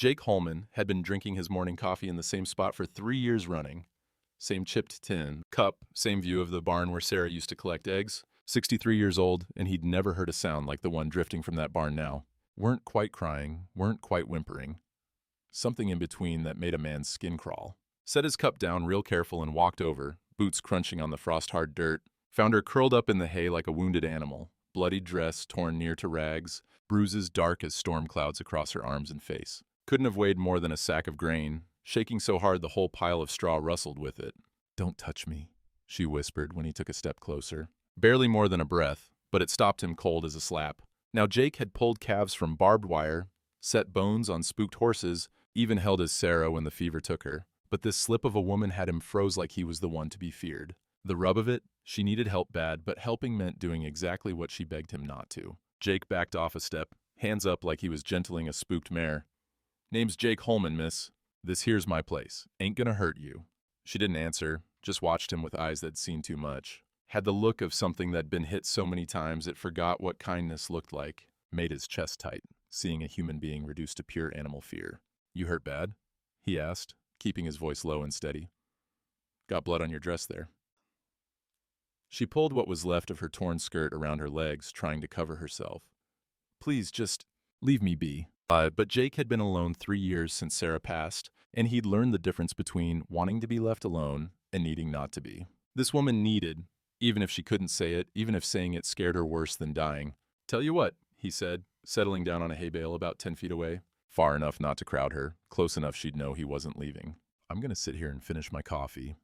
Jake Holman had been drinking his morning coffee in the same spot for 3 years running. Same chipped tin, cup, same view of the barn where Sarah used to collect eggs. 63 years old, and he'd never heard a sound like the one drifting from that barn now. Weren't quite crying, weren't quite whimpering. Something in between that made a man's skin crawl. Set his cup down real careful and walked over, boots crunching on the frost-hard dirt. Found her curled up in the hay like a wounded animal, bloodied dress torn near to rags, bruises dark as storm clouds across her arms and face. Couldn't have weighed more than a sack of grain, shaking so hard the whole pile of straw rustled with it. "Don't touch me," she whispered when he took a step closer. Barely more than a breath, but it stopped him cold as a slap. Now Jake had pulled calves from barbed wire, set bones on spooked horses, even held his Sarah when the fever took her. But this slip of a woman had him froze like he was the one to be feared. The rub of it, she needed help bad, but helping meant doing exactly what she begged him not to. Jake backed off a step, hands up like he was gentling a spooked mare. "Name's Jake Holman, miss. This here's my place. Ain't gonna hurt you." She didn't answer, just watched him with eyes that'd seen too much. Had the look of something that'd been hit so many times it forgot what kindness looked like. Made his chest tight, seeing a human being reduced to pure animal fear. "You hurt bad?" he asked, keeping his voice low and steady. "Got blood on your dress there." She pulled what was left of her torn skirt around her legs, trying to cover herself. "Please, just leave me be." But Jake had been alone 3 years since Sarah passed, and he'd learned the difference between wanting to be left alone and needing not to be. This woman needed, even if she couldn't say it, even if saying it scared her worse than dying. "Tell you what," he said, settling down on a hay bale about 10 feet away. Far enough not to crowd her, close enough she'd know he wasn't leaving. "I'm gonna sit here and finish my coffee.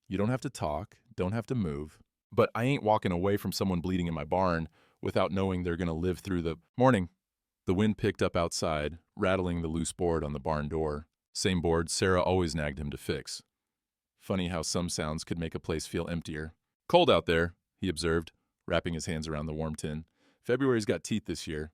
You don't have to talk, don't have to move. But I ain't walking away from someone bleeding in my barn without knowing they're gonna live through the morning." The wind picked up outside, rattling the loose board on the barn door. Same board Sarah always nagged him to fix. Funny how some sounds could make a place feel emptier. "Cold out there," he observed, wrapping his hands around the warm tin. "February's got teeth this year."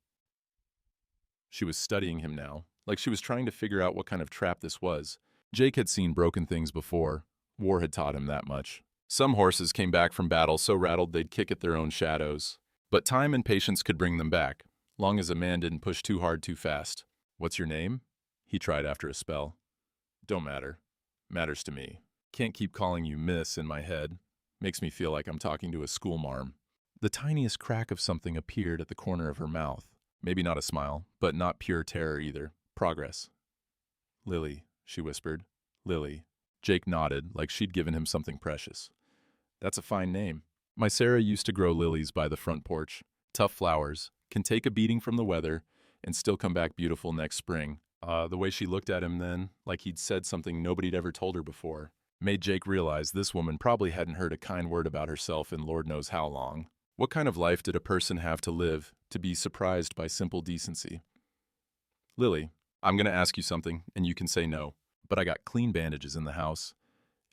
She was studying him now, like she was trying to figure out what kind of trap this was. Jake had seen broken things before. War had taught him that much. Some horses came back from battle so rattled they'd kick at their own shadows. But time and patience could bring them back, long as a man didn't push too hard too fast. "What's your name?" he tried after a spell. "Don't matter. Matters to me. Can't keep calling you miss in my head. Makes me feel like I'm talking to a schoolmarm." The tiniest crack of something appeared at the corner of her mouth. Maybe not a smile, but not pure terror either. Progress. "Lily," she whispered. "Lily." Jake nodded, like she'd given him something precious. "That's a fine name. My Sarah used to grow lilies by the front porch. Tough flowers, can take a beating from the weather, and still come back beautiful next spring." The way she looked at him then, like he'd said something nobody'd ever told her before, made Jake realize this woman probably hadn't heard a kind word about herself in Lord knows how long. What kind of life did a person have to live to be surprised by simple decency? "Lily, I'm gonna ask you something, and you can say no, but I got clean bandages in the house,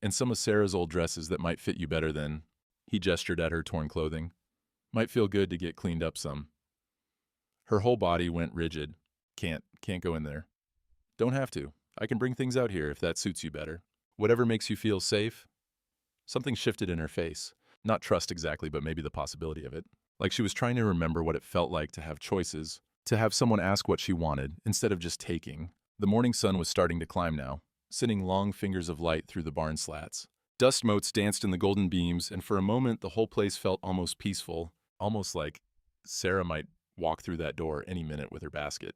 and some of Sarah's old dresses that might fit you better than—" he gestured at her torn clothing. "Might feel good to get cleaned up some." Her whole body went rigid. Can't go in there." "Don't have to. I can bring things out here if that suits you better. Whatever makes you feel safe." Something shifted in her face. Not trust exactly, but maybe the possibility of it. Like she was trying to remember what it felt like to have choices, to have someone ask what she wanted, instead of just taking. The morning sun was starting to climb now, sending long fingers of light through the barn slats. Dust motes danced in the golden beams, and for a moment the whole place felt almost peaceful, almost like Sarah might walk through that door any minute with her basket,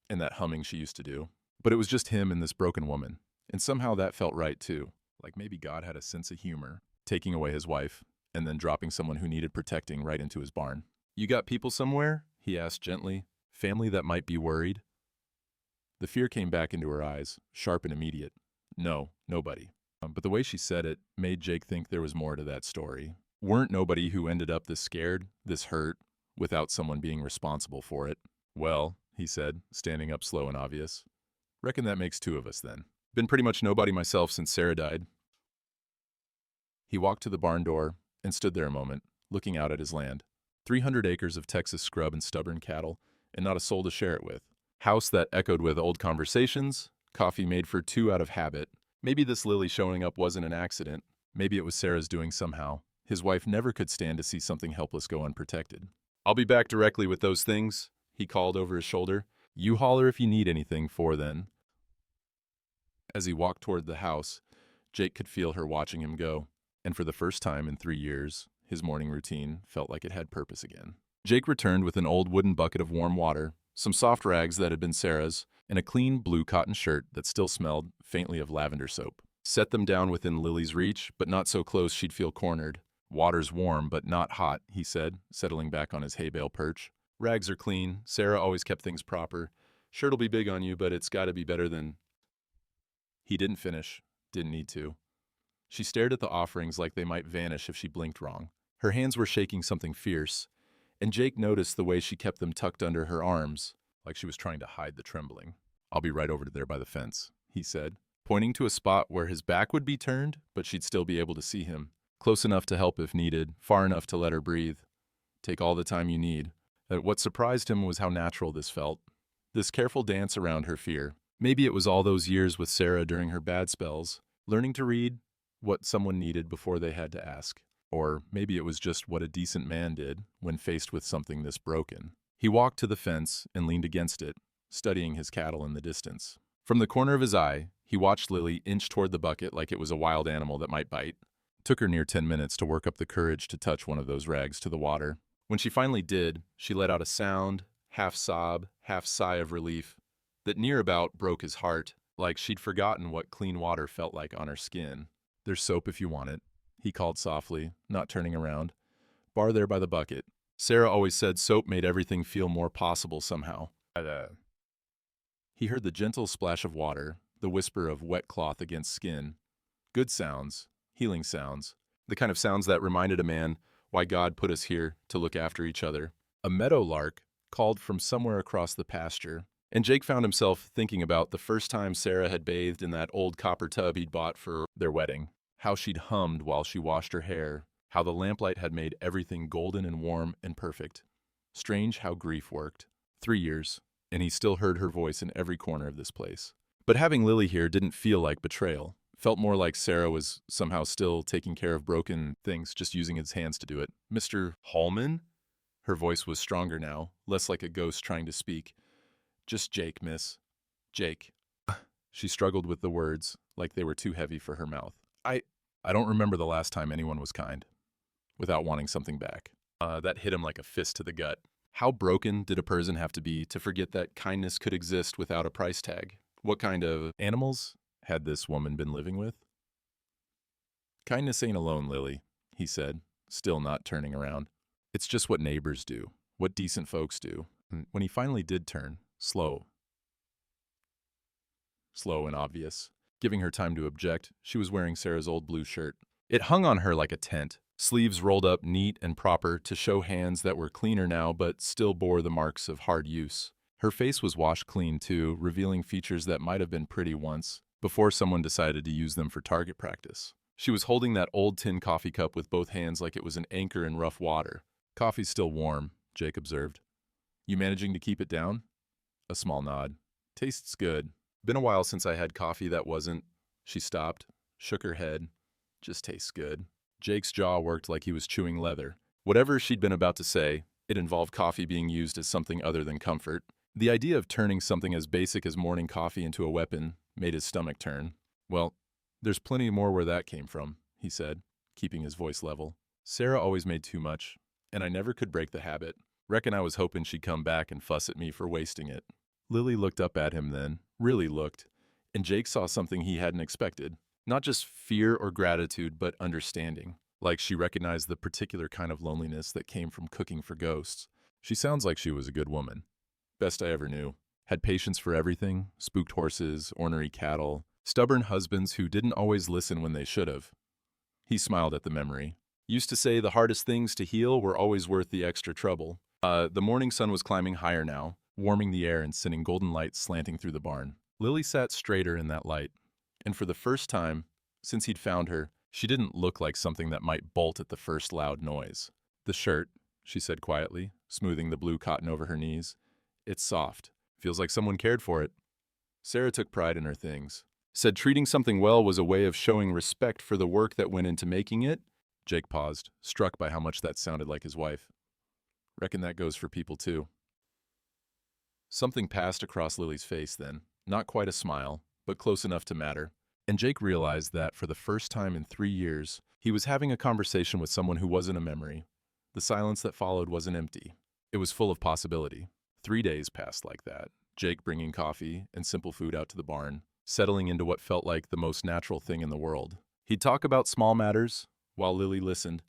and that humming she used to do. But it was just him and this broken woman, and somehow that felt right too, like maybe God had a sense of humor, taking away his wife, and then dropping someone who needed protecting right into his barn. "You got people somewhere?" he asked gently. "Family that might be worried?" The fear came back into her eyes, sharp and immediate. "No, nobody." But the way she said it made Jake think there was more to that story. Weren't nobody who ended up this scared, this hurt, without someone being responsible for it. "Well," he said, standing up slow and obvious. "Reckon that makes 2 of us then. Been pretty much nobody myself since Sarah died." He walked to the barn door and stood there a moment, looking out at his land. 300 acres of Texas scrub and stubborn cattle, and not a soul to share it with. House that echoed with old conversations, coffee made for 2 out of habit. Maybe this Lily showing up wasn't an accident. Maybe it was Sarah's doing somehow. His wife never could stand to see something helpless go unprotected. "I'll be back directly with those things," he called over his shoulder. "You holler if you need anything 'fore then." As he walked toward the house, Jake could feel her watching him go, and for the first time in 3 years, his morning routine felt like it had purpose again. Jake returned with an old wooden bucket of warm water, some soft rags that had been Sarah's, and a clean blue cotton shirt that still smelled faintly of lavender soap. Set them down within Lily's reach, but not so close she'd feel cornered. "Water's warm, but not hot," he said, settling back on his hay bale perch. "Rags are clean. Sarah always kept things proper. Shirt'll be big on you, but it's gotta be better than—" He didn't finish. Didn't need to. She stared at the offerings like they might vanish if she blinked wrong. Her hands were shaking something fierce, and Jake noticed the way she kept them tucked under her arms, like she was trying to hide the trembling. "I'll be right over there by the fence," he said, pointing to a spot where his back would be turned, but she'd still be able to see him. Close enough to help if needed, far enough to let her breathe. Take all the time you need. What surprised him was how natural this felt. This careful dance around her fear. Maybe it was all those years with Sarah during her bad spells, learning to read what someone needed before they had to ask. Or maybe it was just what a decent man did when faced with something this broken. He walked to the fence and leaned against it, studying his cattle in the distance. From the corner of his eye, he watched Lily inch toward the bucket like it was a wild animal that might bite. It took her near 10 minutes to work up the courage to touch one of those rags to the water. When she finally did, she let out a sound, half sob, half sigh of relief, that near about broke his heart, like she'd forgotten what clean water felt like on her skin. "There's soap if you want it," he called softly, not turning around. "Bar there by the bucket." Sarah always said soap made everything feel more possible somehow. He heard the gentle splash of water, the whisper of wet cloth against skin. Good sounds, healing sounds, the kind of sounds that reminded a man why God put us here to look after each other. A meadow lark called from somewhere across the pasture, and Jake found himself thinking about the first time Sarah had bathed in that old copper tub he'd bought for their wedding. How she'd hummed while she washed her hair, how the lamplight had made everything golden and warm and perfect. Strange how grief worked. 3 years, and he still heard her voice in every corner of this place. But having Lily here didn't feel like betrayal. Felt more like Sarah was somehow still taking care of broken things, just using his hands to do it. "Mr. Hallman?" Her voice was stronger now, less like a ghost trying to speak. "Just Jake, miss. Jake." She struggled with the words, like they were too heavy for her mouth. I don't remember the last time anyone was kind, without wanting something back. That hit him like a fist to the gut. How broken did a person have to be to forget that kindness could exist without a price tag? What kind of animals had this woman been living with? "Kindness ain't alone, Lily," he said, still not turning around. "It's just what neighbors do, what decent folks do." And when he finally did turn, slow and obvious, giving her time to object, she was wearing Sarah's old blue shirt. It hung on her like a tent, sleeves rolled up neat and proper to show hands that were cleaner now but still bore the marks of hard use. Her face was washed clean too, revealing features that might have been pretty once, before someone decided to use them for target practice. She was holding that old tin coffee cup with both hands like it was an anchor in rough water. "Coffee's still warm," Jake observed. "You managing to keep it down?" A small nod. "Tastes good. Been a while since I had coffee that wasn't—" She stopped, shook her head. "Just tastes good." Jake's jaw worked like he was chewing leather. Whatever she'd been about to say, it involved coffee being used as something other than comfort. The idea of turning something as basic as morning coffee into a weapon made his stomach turn. "Well, there's plenty more where that came from," he said, keeping his voice level. "Sarah always made too much, and I never could break the habit. Reckon I was hoping she'd come back and fuss at me for wasting it." Lily looked up at him then, really looked, and Jake saw something he hadn't expected. Not just fear or gratitude, but understanding. Like she recognized the particular kind of loneliness that came from cooking for ghosts. "She sounds like she was a good woman. Best I ever knew. Had patience for everything, spooked horses, ornery cattle, stubborn husbands who didn't always listen when they should have." He smiled at the memory. "Used to say the hardest things to heal were always worth the extra trouble." The morning sun was climbing higher now, warming the air and sending golden light slanting through the barn. Lily sat straighter in that light, and for the first time since he'd found her, she didn't look like something that might bolt at the first loud noise. "The shirt," she said quietly, smoothing the blue cotton over her knees. "It's soft. Feels like someone cared for it." Sarah took pride in her things. Said treating something well was a way of showing respect for the work that went into making it. Jake paused, struck by how much that sounded like his wife. "Reckon that goes for people too." Something passed across Lily's face then. Not quite a smile, but close enough to matter. And Jake realized that for the first time in 3 years, he was having a conversation with someone who wasn't a memory. The silence that followed wasn't empty. It was full of possibility. 3 days passed like that, Jake bringing coffee and simple food out to the barn, settling into what felt like the most natural thing in the world. He'd talk about small matters while Lily listened,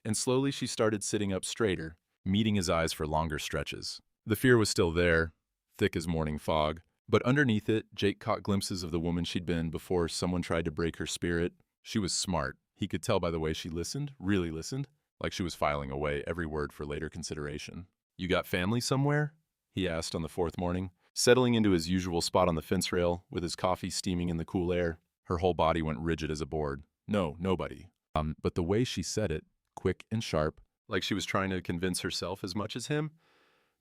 and slowly she started sitting up straighter, meeting his eyes for longer stretches. The fear was still there, thick as morning fog, but underneath it, Jake caught glimpses of the woman she'd been before someone tried to break her spirit. She was smart. He could tell by the way she listened, really listened, like she was filing away every word for later consideration. "You got family somewhere?" he asked on the fourth morning, settling into his usual spot on the fence rail with his coffee steaming in the cool air. Her whole body went rigid as a board. No, nobody. But the way she said it, quick and sharp, like she was trying to convince herself as much as him,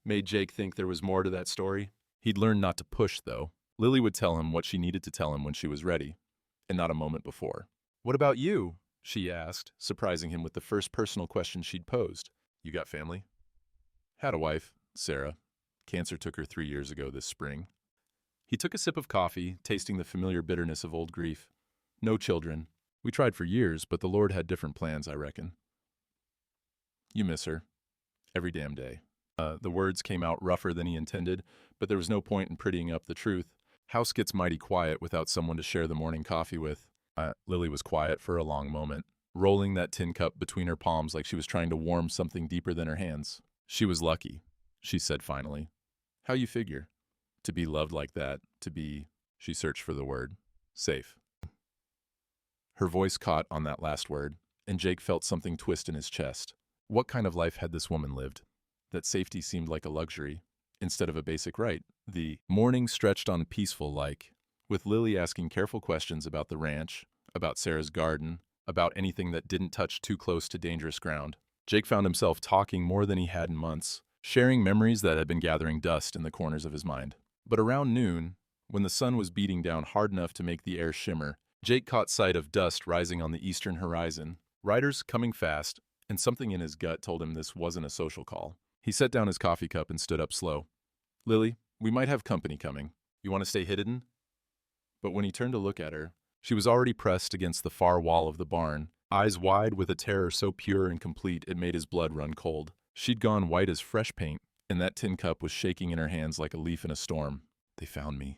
made Jake think there was more to that story. He'd learned not to push, though. Lily would tell him what she needed to tell him when she was ready, and not a moment before. "What about you?" she asked, surprising him with the first personal question she'd posed. "You got family?" "Had a wife, Sarah. Cancer took her 3 years ago this spring." He took a sip of coffee, tasting the familiar bitterness of old grief. "No children. We tried for years, but the Lord had different plans, I reckon." "You miss her. Every damn day." The words came out rougher than he intended, but there was no point in prettying up the truth. House gets mighty quiet without someone to share the morning coffee with. Lily was quiet for a long moment, rolling that tin cup between her palms like she was trying to warm something deeper than her hands. "She was lucky," she said finally. "How you figure? To be loved like that, to be," she searched for the word, "safe." Her voice caught on that last word, and Jake felt something twist in his chest. What kind of life had this woman lived? That safety seemed like a luxury, instead of a basic right. The morning stretched on peaceful like, with Lily asking careful questions about the ranch, about Sarah's garden, about anything that didn't touch too close to dangerous ground. Jake found himself talking more than he had in months, sharing memories that had been gathering dust in the corners of his mind. But around noon, when the sun was beating down hard enough to make the air shimmer, Jake caught sight of dust rising on the eastern horizon, riders coming fast, and something in his gut told him this wasn't a social call. He set down his coffee cup and stood up slow. "Lily, we might have company coming. You want to stay hidden?" But when he turned to look at her, she was already pressed against the far wall of the barn, eyes wide with a terror so pure and complete it made his blood run cold. She'd gone white as fresh paint, and that tin cup was shaking in her hands like a leaf in a storm. "They found me,"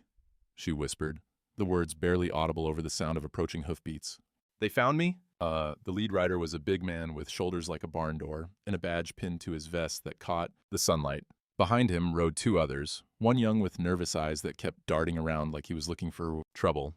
she whispered, the words barely audible over the sound of approaching hoofbeats. "They found me?" The lead rider was a big man with shoulders like a barn door and a badge pinned to his vest that caught the sunlight. Behind him rode two others, one young with nervous eyes that kept darting around like he was looking for trouble,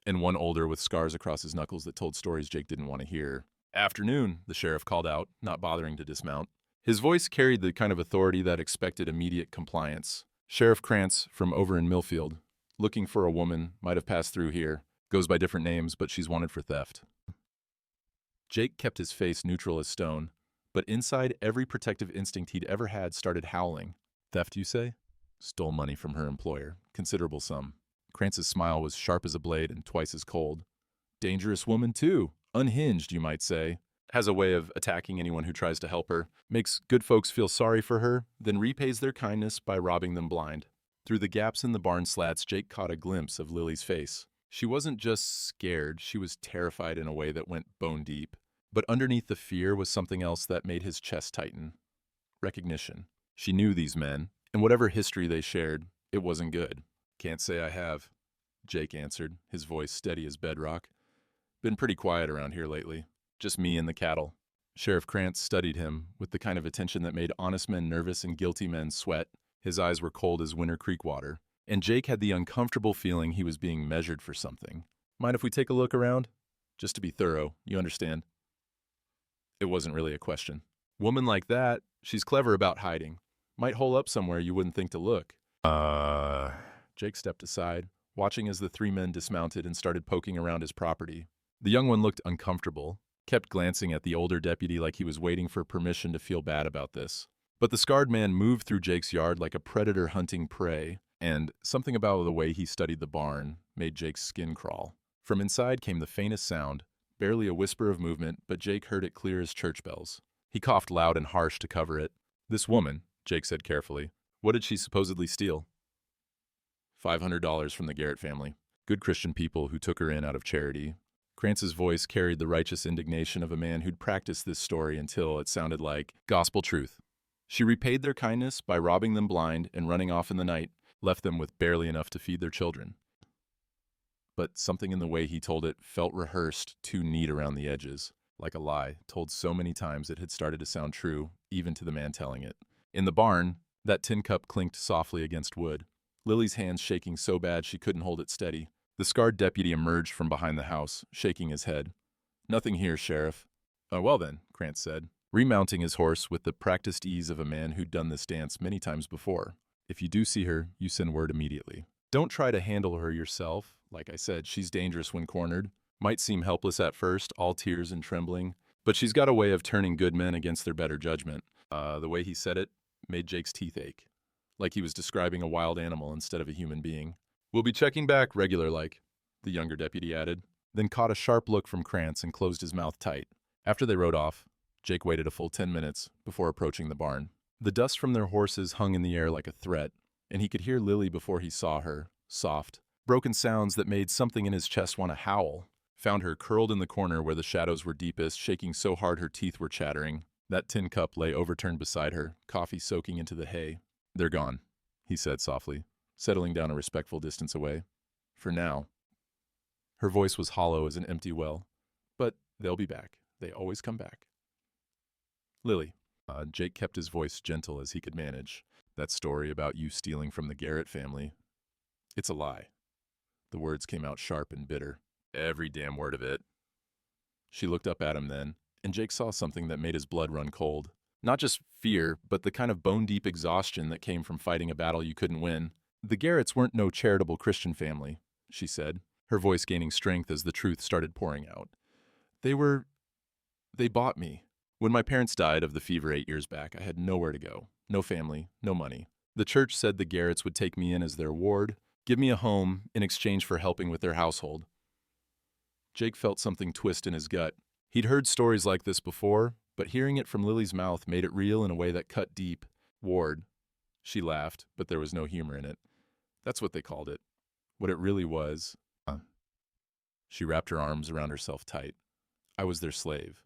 and one older with scars across his knuckles that told stories Jake didn't want to hear. "Afternoon," the sheriff called out, not bothering to dismount. His voice carried the kind of authority that expected immediate compliance. "Sheriff Krantz from over in Millfield. Looking for a woman, might have passed through here. Goes by different names, but she's wanted for theft." Jake kept his face neutral as stone, but inside every protective instinct he'd ever had started howling. "Theft, you say?" "Stole money from her employer. Considerable sum." Krantz's smile was sharp as a blade and twice as cold. "Dangerous woman, too. Unhinged, you might say. Has a way of attacking anyone who tries to help her. Makes good folks feel sorry for her, then repays their kindness by robbing them blind." Through the gaps in the barn slats, Jake caught a glimpse of Lily's face. She wasn't just scared, she was terrified in a way that went bone deep. But underneath the fear was something else that made his chest tighten. Recognition. She knew these men, and whatever history they shared, it wasn't good. "Can't say I have," Jake answered, his voice steady as bedrock. "Been pretty quiet around here lately. Just me and the cattle." Sheriff Krantz studied him with the kind of attention that made honest men nervous and guilty men sweat. His eyes were cold as Winter Creek water, and Jake had the uncomfortable feeling he was being measured for something. "Mind if we take a look around? Just to be thorough, you understand." It wasn't really a question. "Woman like that, she's clever about hiding. Might hole up somewhere you wouldn't think to look." Jake stepped aside, watching as the three men dismounted and started poking around his property. The young one looked uncomfortable, kept glancing at the older deputy like he was waiting for permission to feel bad about this. But the scarred man moved through Jake's yard like a predator hunting prey, and something about the way he studied the barn made Jake's skin crawl. From inside came the faintest sound, barely a whisper of movement, but Jake heard it clear as church bells. He coughed loud and harsh to cover it. "This woman," Jake said carefully, "what did she supposedly steal?" $500 from the Garrett family. Good Christian people who took her in out of charity. Krantz's voice carried the righteous indignation of a man who'd practiced this story until it sounded like gospel truth. She repaid their kindness by robbing them blind and running off in the night, left them with barely enough to feed their children. But something in the way he told it felt rehearsed, too neat around the edges, like a lie, told so many times it had started to sound true, even to the man telling it. In the barn, that tin cup clinked softly against wood, Lily's hands shaking so bad she couldn't hold it steady. The scarred deputy emerged from behind the house, shaking his head. "Nothing here, Sheriff." Well then," Krantz said, remounting his horse with the practiced ease of a man who'd done this dance many times before. "If you do see her, you send word immediately. Don't try to handle her yourself. Like I said, she's dangerous when cornered. Might seem helpless at first, all tears and trembling, but she's got a way of turning good men against their better judgment." The way he said it made Jake's teeth ache, like he was describing a wild animal instead of a human being. "We'll be checking back regular-like," the younger deputy added, then caught a sharp look from Krantz and closed his mouth tight. After they rode off, Jake waited a full 10 minutes before approaching the barn. The dust from their horses hung in the air like a threat, and he could hear Lily before he saw her, soft, broken sounds that made something in his chest want to howl. Found her curled in the corner where the shadows were deepest, shaking so hard her teeth were chattering. That tin cup lay overturned beside her, coffee soaking into the hay. "They're gone," he said softly, settling down a respectful distance away. "For now." Her voice was hollow as an empty well. "But they'll be back. They always come back." "Lily." Jake kept his voice gentle as he could manage. "That story about you stealing from the Garrett family, it's a lie." The words came out sharp and bitter. "Every damn word of it." She looked up at him then, and Jake saw something that made his blood run cold. Not just fear, but the kind of bone-deep exhaustion that came from fighting a battle you couldn't win. "The Garretts weren't no charitable Christian family," she said, her voice gaining strength as the truth started pouring out. They bought me. When my parents died of the fever 8 years back, I had nowhere to go. No family, no money. The church said the Garretts would take me in as their ward, give me a home in exchange for helping with their household." Jake felt something twist in his gut. He'd heard stories like this before, but hearing it from Lily's mouth made it real in a way that cut deep. "Ward." She laughed, but there was no humor in it. "That's what they called it. What it really was." She wrapped her arms around herself tight. "I was their slave.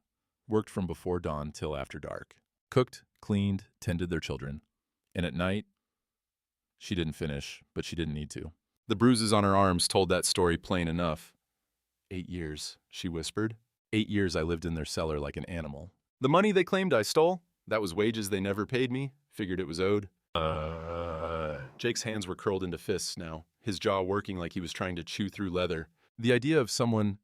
Worked from before dawn till after dark. Cooked, cleaned, tended their children. And at night..." She didn't finish, but she didn't need to. The bruises on her arms told that story plain enough. 8 years, she whispered. 8 years I lived in their cellar like an animal. The money they claimed I stole, that was wages they never paid me, figured it was owed. Jake's hands were curled into fists now, his jaw working like he was trying to chew through leather. The idea of someone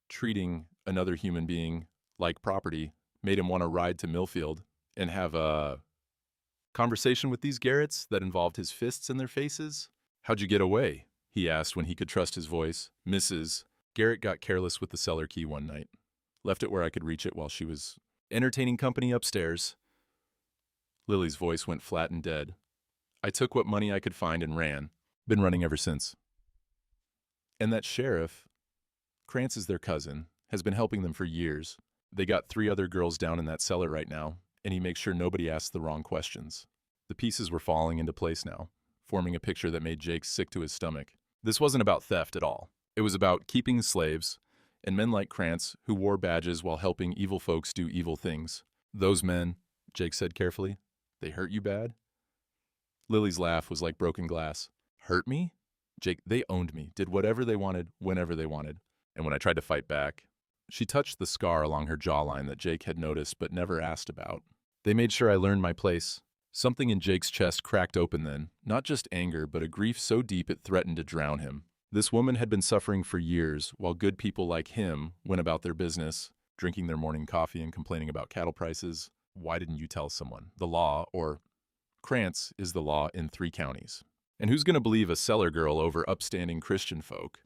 treating another human being like property made him want to ride to Millfield and have a conversation with these Garretts that involved his fists in their faces. "How'd you get away?" he asked when he could trust his voice. "Mrs. Garrett got careless with the cellar key one night. Left it where I could reach it while she was entertaining company upstairs." Lily's voice went flat and dead. "I took what money I could find and ran. Been running ever since." And that sheriff, Krantz is their cousin, has been helping them for years. They got 3 other girls down in that cellar right now, and he makes sure nobody asks the wrong questions. The pieces were falling into place now, forming a picture that made Jake sick to his stomach. This wasn't about theft at all. It was about keeping slaves, and men like Krantz who wore badges while helping evil folks do evil things. "Those men," Jake said carefully, "they hurt you bad?" Lily's laugh was like broken glass. "Hurt me?" "Jake, they owned me, did whatever they wanted, whenever they wanted. And when I tried to fight back..." She touched the scar along her jawline that Jake had noticed but never asked about. "They made sure I learned my place." Something in Jake's chest cracked open then, not just anger, but a grief so deep it threatened to drown him. This woman had been suffering for years, while good people like him went about their business, drinking their morning coffee and complaining about cattle prices. Why didn't you tell someone? The law, or Krantz, is the law in 3 counties. And who's going to believe a cellar girl over upstanding Christian folk?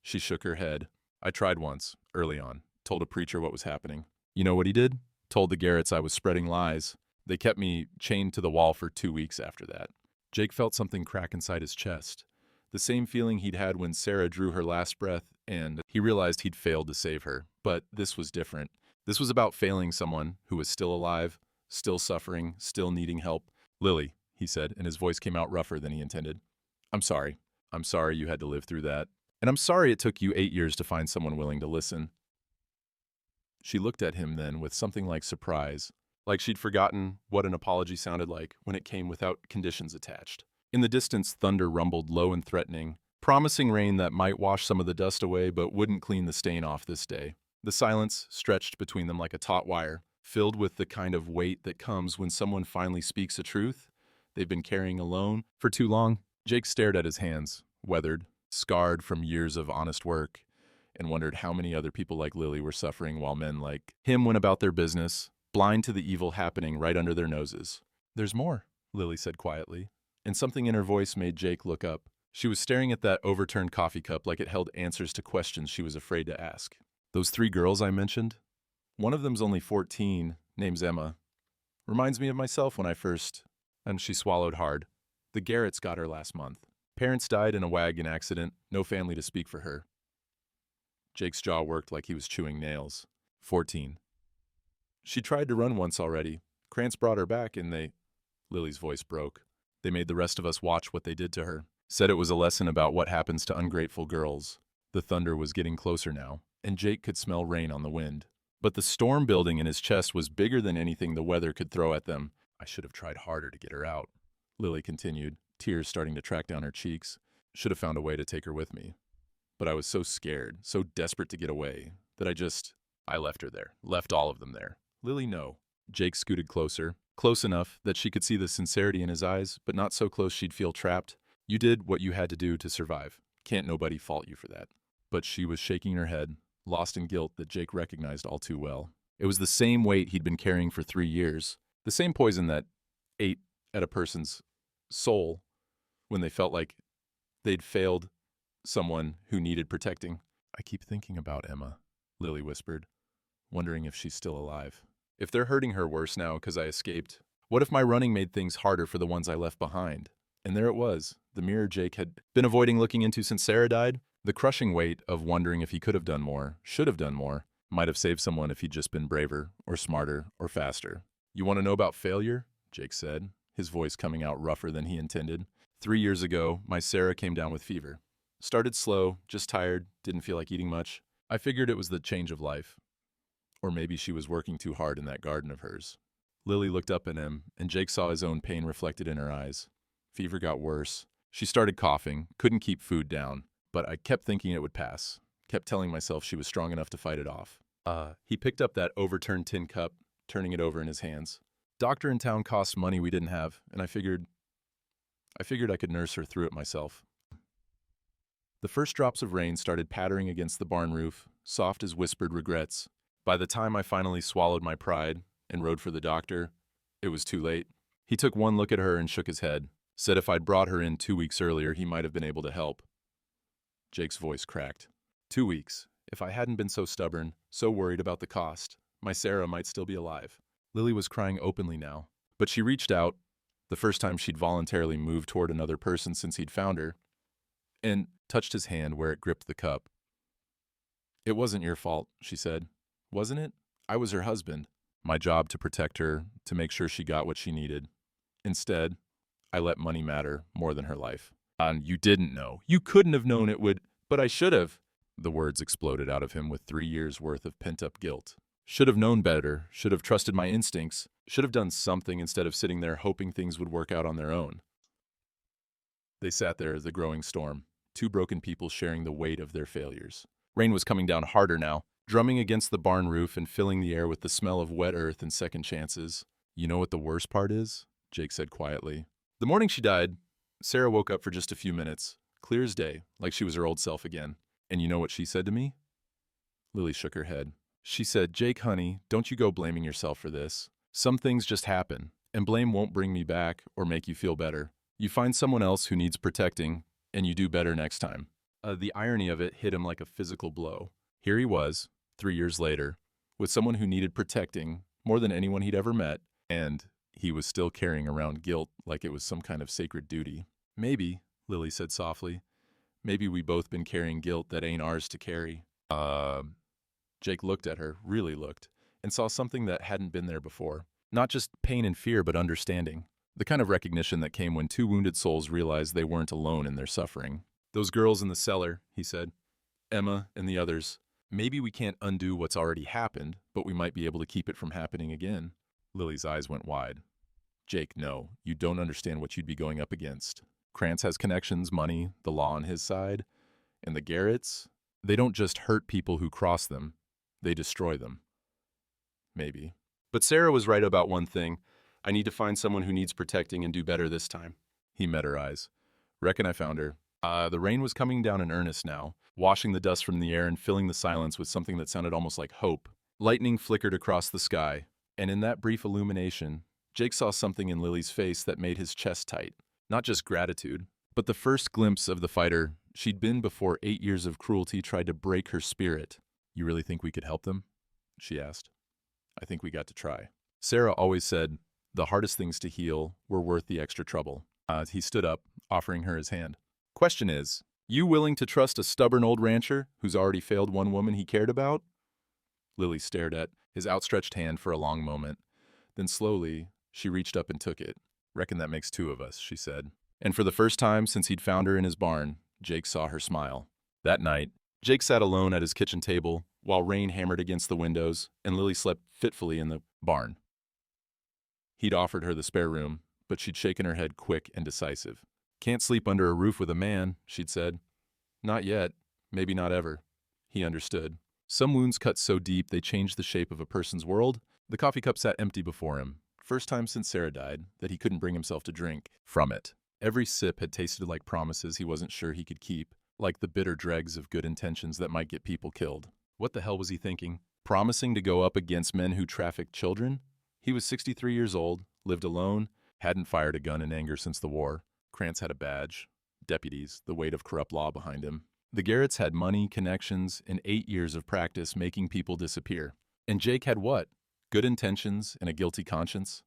She shook her head. "I tried once, early on, told a preacher what was happening. You know what he did? Told the Garretts I was spreading lies. They kept me chained to the wall for 2 weeks after that." Jake felt something crack inside his chest. The same feeling he'd had when Sarah drew her last breath, and he realized he'd failed to save her. But this was different. This was about failing someone who was still alive, still suffering, still needing help. "Lily," he said, and his voice came out rougher than he intended. I'm sorry you had to live through that. And I'm sorry it took you 8 years to find someone willing to listen. She looked at him then with something like surprise, like she'd forgotten what an apology sounded like when it came without conditions attached. In the distance, thunder rumbled low and threatening, promising rain that might wash some of the dust away but wouldn't clean the stain off this day. The silence stretched between them like a taut wire, filled with the kind of weight that comes when someone finally speaks a truth they've been carrying alone for too long. Jake stared at his hands, weathered, scarred from years of honest work, and wondered how many other people like Lily were suffering while men like him went about their business, blind to the evil happening right under their noses. "There's more," Lily said quietly, and something in her voice made Jake look up. She was staring at that overturned coffee cup like it held answers to questions she was afraid to ask. "Those 3 girls I mentioned? One of them's only 14, name's Emma. Reminds me of myself when I first..." And she swallowed hard. "The Garretts got her last month. Parents died in a wagon accident, no family to speak for her." Jake's jaw worked like he was chewing nails. 14. "She tried to run once already. Krantz brought her back and they..." Lily's voice broke. "They made the rest of us watch what they did to her. Said it was a lesson about what happens to ungrateful girls." The thunder was getting closer now, and Jake could smell rain on the wind. But the storm building in his chest was bigger than anything the weather could throw at them. "I should have tried harder to get her out," Lily continued, tears starting to track down her cheeks. "Should have found a way to take her with me. But I was so scared, so desperate to get away, that I left her there. Left all of them there." "Lily, no." Jake scooted closer, close enough that she could see the sincerity in his eyes, but not so close she'd feel trapped. "You did what you had to do to survive. Can't nobody fault you for that." But she was shaking her head, lost in guilt that Jake recognized all too well. It was the same weight he'd been carrying for 3 years, the same poison that ate at a person's soul when they felt like they'd failed someone who needed protecting. "I keep thinking about Emma," Lily whispered, wondering if she's still alive. "If they're hurting her worse now because I escaped, what if my running made things harder for the ones I left behind?" And there it was, the mirror Jake had been avoiding looking into since Sarah died. The crushing weight of wondering if he could have done more, should have done more, might have saved someone if he'd just been braver, or smarter, or faster. "You want to know about failure?" Jake said, his voice coming out rougher than he intended. 3 years ago, my Sarah came down with fever. Started slow, just tired, didn't feel like eating much. I figured it was the change of life. Or maybe she was working too hard in that garden of hers." Lily looked up at him, and Jake saw his own pain reflected in her eyes. Fever got worse. She started coughing, couldn't keep food down. But I kept thinking it would pass. Kept telling myself she was strong enough to fight it off. He picked up that overturned tin cup, turning it over in his hands. "Doctor in town cost money we didn't have, and I figured I could nurse her through it myself." The first drops of rain started pattering against the barn roof, soft as whispered regrets. By the time I finally swallowed my pride and rode for the doctor, it was too late. He took one look at her and shook his head. Said if I'd brought her in 2 weeks earlier, he might have been able to help. Jake's voice cracked. 2 weeks. If I hadn't been so stubborn, so worried about the cost, my Sarah might still be alive. Lily was crying openly now, but she reached out, the first time she'd voluntarily moved toward another person since he'd found her, and touched his hand where it gripped the cup. "It wasn't your fault," she said. "Wasn't it? I was her husband. My job to protect her, to make sure she got what she needed. Instead, I let money matter more than her life." "And you didn't know. You couldn't have known it would..." "But I should have." The words exploded out of him with 3 years' worth of pent-up guilt. "Should have known better, should have trusted my instincts, should have done something instead of sitting there hoping things would work out on their own." They sat there as the growing storm, 2 broken people sharing the weight of their failures. Rain was coming down harder now, drumming against the barn roof and filling the air with the smell of wet earth and second chances. "You know what the worst part is?" Jake said quietly. "The morning she died, Sarah woke up for just a few minutes, clear as day, like she was her old self again. And you know what she said to me?" Lily shook her head. She said, "Jake, honey, don't you go blaming yourself for this. Some things just happen, and blame won't bring me back or make you feel better. You find someone else who needs protecting, and you do better next time." The irony of it hit him like a physical blow. Here he was, 3 years later, with someone who needed protecting more than anyone he'd ever met, and he was still carrying around guilt like it was some kind of sacred duty. "Maybe," Lily said softly, "maybe we both been carrying guilt that ain't ours to carry." Jake looked at her, really looked, and saw something that hadn't been there before. Not just pain and fear, but understanding. The kind of recognition that came when 2 wounded souls realized they weren't alone in their suffering. Those girls in the cellar, he said. Emma and the others. Maybe we can't undo what's already happened, but we might be able to keep it from happening again. Lily's eyes went wide. Jake, no, you don't understand what you'd be going up against. Krantz has connections, money, the law on his side. And the Garretts, they don't just hurt people who cross them, they destroy them. Maybe. But Sarah was right about one thing. I need to find someone who needs protecting and do better this time. He met her eyes. Reckon I found her. The rain was coming down in earnest now, washing the dust from the air and filling the silence with something that sounded almost like hope. Lightning flickered across the sky, and in that brief illumination, Jake saw something in Lily's face that made his chest tight. Not just gratitude, but the first glimpse of the fighter she'd been before 8 years of cruelty tried to break her spirit. You really think we could help them? She asked. I think we got to try. Sarah always said the hardest things to heal were worth the extra trouble. He stood up, offering her his hand. Question is, you willing to trust a stubborn old rancher who's already failed one woman he cared about? Lily stared at his outstretched hand for a long moment. Then slowly, she reached up and took it. Reckon that makes 2 of us, she said. And for the first time since he'd found her in his barn, Jake saw her smile. That night, Jake sat alone at his kitchen table while rain hammered against the windows and Lily slept fitfully in the barn. He'd offered her the spare room, but she'd shaken her head quick and decisive. Can't sleep under a roof with a man, she'd said. Not yet, maybe not ever. He understood. Some wounds cut so deep they changed the shape of a person's world. The coffee cup sat empty before him, first time since Sarah died that he couldn't bring himself to drink from it. Every sip had tasted like promises he wasn't sure he could keep, like the bitter dregs of good intentions that might get people killed. What the hell was he thinking? Promising to go up against men who trafficked children? He was 63 years old, lived alone, hadn't fired a gun in anger since the war. Krantz had a badge, deputies, the weight of corrupt law behind him. The Garretts had money, connections, and 8 years of practice making people disappear. And Jake had what? Good intentions and a guilty conscience?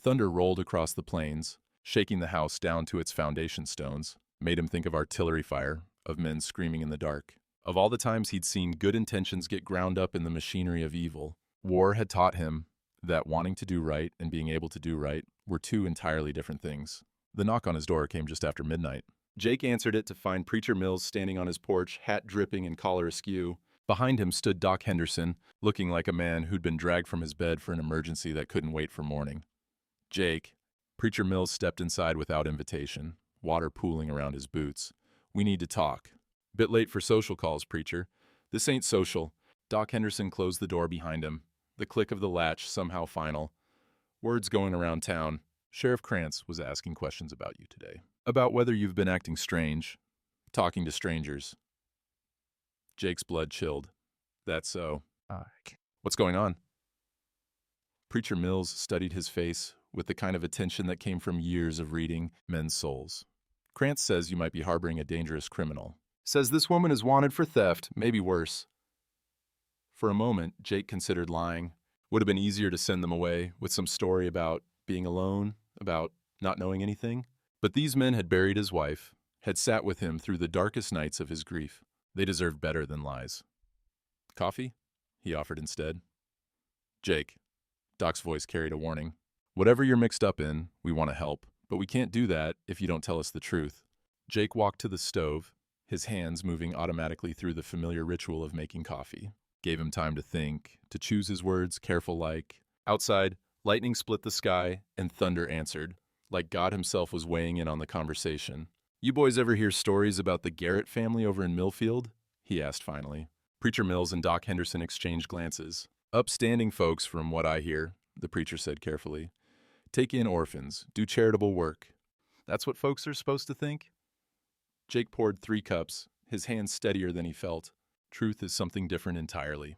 Thunder rolled across the plains, shaking the house down to its foundation stones, made him think of artillery fire, of men screaming in the dark. Of all the times he'd seen good intentions get ground up in the machinery of evil, war had taught him that wanting to do right and being able to do right were 2 entirely different things. The knock on his door came just after midnight. Jake answered it to find Preacher Mills standing on his porch, hat dripping and collar askew. Behind him stood Doc Henderson, looking like a man who'd been dragged from his bed for an emergency that couldn't wait for morning. Jake. Preacher Mills stepped inside without invitation, water pooling around his boots. We need to talk. Bit late for social calls, Preacher. This ain't social. Doc Henderson closed the door behind him, the click of the latch somehow final. Words going around town. Sheriff Krantz was asking questions about you today. About whether you've been acting strange, talking to strangers. Jake's blood chilled. That's so. What's going on? Preacher Mills studied his face with the kind of attention that came from years of reading men's souls. Krantz says you might be harboring a dangerous criminal. Says this woman is wanted for theft, maybe worse. For a moment, Jake considered lying. Would have been easier to send them away with some story about being alone, about not knowing anything. But these men had buried his wife, had sat with him through the darkest nights of his grief. They deserved better than lies. Coffee? He offered instead. Jake. Doc's voice carried a warning. Whatever you're mixed up in, we want to help, but we can't do that if you don't tell us the truth. Jake walked to the stove, his hands moving automatically through the familiar ritual of making coffee. Gave him time to think, to choose his words careful like. Outside, lightning split the sky, and thunder answered, like God himself was weighing in on the conversation. You boys ever hear stories about the Garrett family over in Millfield? He asked finally. Preacher Mills and Doc Henderson exchanged glances. Upstanding folks, from what I hear, the preacher said carefully. Take in orphans, do charitable work. That's what folks are supposed to think? Jake poured 3 cups, his hands steadier than he felt. Truth is something different entirely.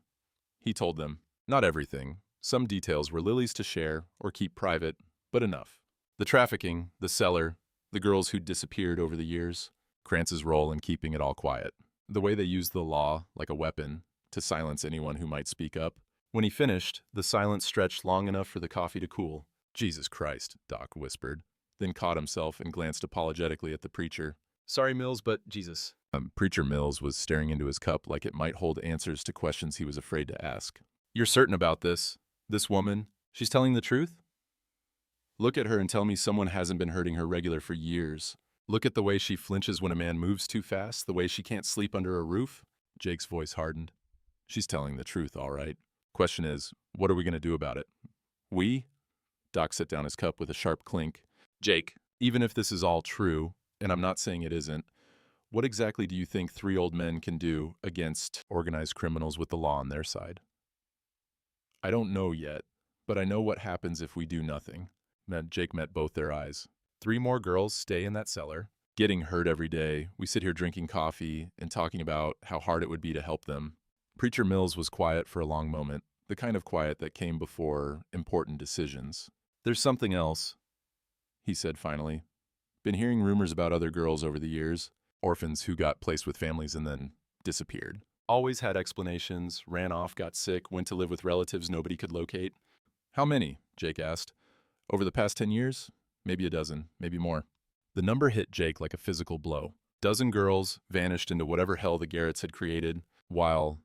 He told them, not everything. Some details were Lily's to share or keep private, but enough. The trafficking, the cellar, the girls who'd disappeared over the years, Krantz's role in keeping it all quiet. The way they used the law, like a weapon, to silence anyone who might speak up. When he finished, the silence stretched long enough for the coffee to cool. Jesus Christ, Doc whispered, then caught himself and glanced apologetically at the preacher. Sorry, Mills, but Jesus. Preacher Mills was staring into his cup like it might hold answers to questions he was afraid to ask. You're certain about this? This woman? She's telling the truth? Look at her and tell me someone hasn't been hurting her regular for years. Look at the way she flinches when a man moves too fast, the way she can't sleep under a roof. Jake's voice hardened. She's telling the truth, all right. Question is, what are we going to do about it? We? Doc set down his cup with a sharp clink. Jake, even if this is all true, and I'm not saying it isn't, what exactly do you think three old men can do against organized criminals with the law on their side? I don't know yet, but I know what happens if we do nothing. Jake met both their eyes. 3 more girls stay in that cellar, getting hurt every day. We sit here drinking coffee and talking about how hard it would be to help them. Preacher Mills was quiet for a long moment, the kind of quiet that came before important decisions. There's something else, he said finally. Been hearing rumors about other girls over the years, orphans who got placed with families and then disappeared. Always had explanations, ran off, got sick, went to live with relatives nobody could locate. How many? Jake asked. Over the past 10 years? Maybe a dozen, maybe more. The number hit Jake like a physical blow. Dozen girls vanished into whatever hell the Garretts had created, while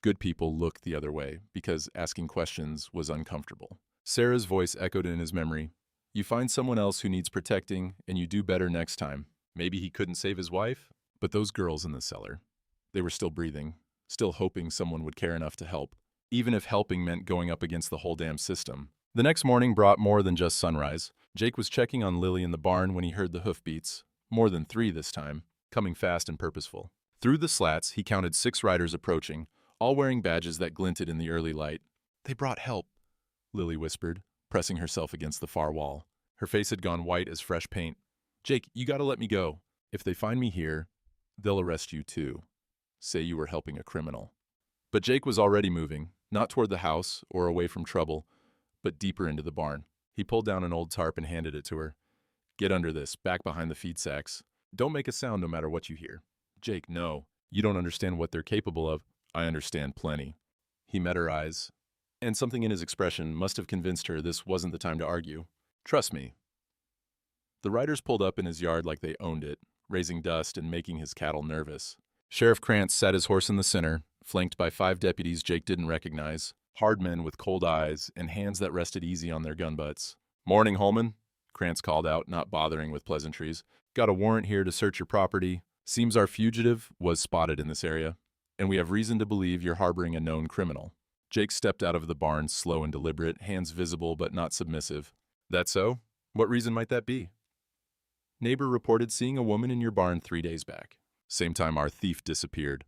good people looked the other way because asking questions was uncomfortable. Sarah's voice echoed in his memory. You find someone else who needs protecting, and you do better next time. Maybe he couldn't save his wife, but those girls in the cellar, they were still breathing, still hoping someone would care enough to help, even if helping meant going up against the whole damn system. The next morning brought more than just sunrise. Jake was checking on Lily in the barn when he heard the hoofbeats, more than 3 this time, coming fast and purposeful. Through the slats, he counted 6 riders approaching, all wearing badges that glinted in the early light. They brought help, Lily whispered, pressing herself against the far wall. Her face had gone white as fresh paint. Jake, you gotta let me go. If they find me here, they'll arrest you too. Say you were helping a criminal. But Jake was already moving, not toward the house or away from trouble, but deeper into the barn. He pulled down an old tarp and handed it to her. Get under this, back behind the feed sacks. Don't make a sound no matter what you hear. Jake, no. You don't understand what they're capable of. I understand plenty. He met her eyes, and something in his expression must have convinced her this wasn't the time to argue. Trust me. The riders pulled up in his yard like they owned it, raising dust and making his cattle nervous. Sheriff Krantz sat his horse in the center, flanked by 5 deputies Jake didn't recognize, hard men with cold eyes and hands that rested easy on their gun butts. Morning, Holman, Krantz called out, not bothering with pleasantries. Got a warrant here to search your property. Seems our fugitive was spotted in this area, and we have reason to believe you're harboring a known criminal. Jake stepped out of the barn, slow and deliberate, hands visible but not submissive. That so? What reason might that be? Neighbor reported seeing a woman in your barn 3 days back. Same time our thief disappeared.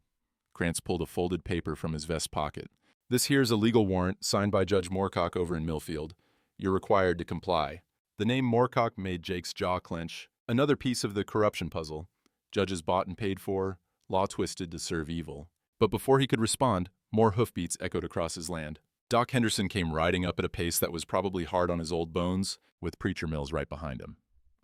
Krantz pulled a folded paper from his vest pocket. This here's a legal warrant signed by Judge Moorcock over in Millfield. You're required to comply. The name Moorcock made Jake's jaw clench. Another piece of the corruption puzzle. Judges bought and paid for, law twisted to serve evil. But before he could respond, more hoofbeats echoed across his land. Doc Henderson came riding up at a pace that was probably hard on his old bones, with Preacher Mills right behind him.